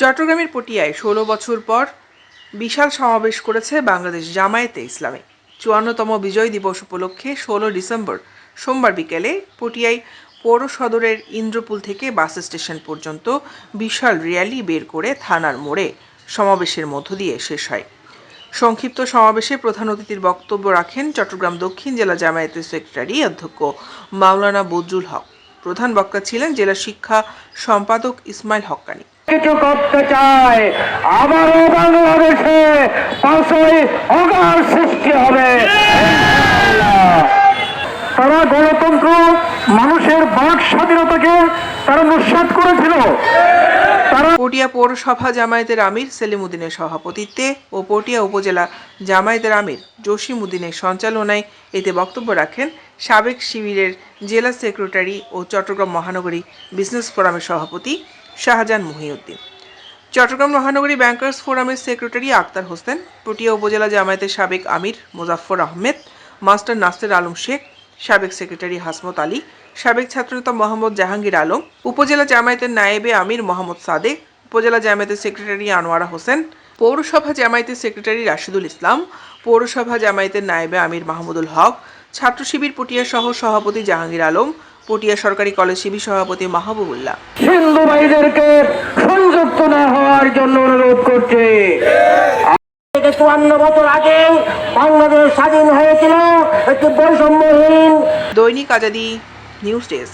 চট্টগ্রামের পটিয়ায় ১৬ বছর পর বিশাল সমাবেশ করেছে বাংলাদেশ জামায়াতে ইসলামী। ৫৪তম বিজয় দিবস উপলক্ষে ১৬ ডিসেম্বর সোমবার বিকেলে পটিয়ায় পৌর সদরের ইন্দ্রপুল থেকে বাস স্টেশন পর্যন্ত বিশাল র্যালি বের করে থানার মোড়ে সমাবেশের মধ্য দিয়ে শেষ হয়। সংক্ষিপ্ত সমাবেশে প্রধান অতিথির বক্তব্য রাখেন চট্টগ্রাম দক্ষিণ জেলা জামায়াতের সেক্রেটারি অধ্যক্ষ মাওলানা বদরুল হক। প্রধান বক্তা ছিলেন জেলা শিক্ষা সম্পাদক ইসমাইল হক্কানি। কিছু করতে চায়, আবারও বাংলাদেশে ৫ই অগাস্ট সৃষ্টি হবে। তারা গণতন্ত্র, মানুষের বাক স্বাধীনতাকে তারা নস্যাৎ করেছিল। পটিয়া পৌরসভা জামায়াতের আমির সেলিম উদ্দিনের সভাপতিত্বে ও পটিয়া উপজেলা জামায়াতের আমির জসিম উদ্দিনের সঞ্চালনায় এতে বক্তব্য রাখেন সাবেক শিবিরের জেলা সেক্রেটারি ও চট্টগ্রাম মহানগরী বিজনেস ফোরামের সভাপতি শাহজাহান মহিউদ্দিন, চট্টগ্রাম মহানগরী ব্যাংকার্স ফোরামের সেক্রেটারি আক্তার হোসেন, পটিয়া উপজেলা জামায়াতের সাবেক আমির মোজাফফর আহমেদ, মাস্টার নাসির আলম শেখ, সাবেক সেক্রেটারি হাসমত আলী, সাবেক ছাত্রনেতা মোহাম্মদ জাহাঙ্গীর আলম, উপজেলা জামায়াতের নায়েবে আমির মোহাম্মদ সাদেক, উপজেলা জামায়াতের সেক্রেটারি আনোয়ারা হোসেন, পৌরসভা জামায়াতের সেক্রেটারি রাশিদুল ইসলাম, পৌরসভা জামায়াতের নায়েবে আমির মাহমুদুল হক, ছাত্র শিবির পটিয়া সহ সভাপতি জাহাঙ্গীর আলম, পটিয়া সরকারি কলেজ শিবির সভাপতি মাহবুবুল্লাহ হিন্দু ভাইদেরকে সংযুক্ত না হওয়ার জন্য অনুরোধ করছে। ৫৪ বছর আগে বাংলাদেশ স্বাধীন হয়েছিল একটি বৈষম্যহীন। দৈনিক আজাদী নিউজ ডেস্ক।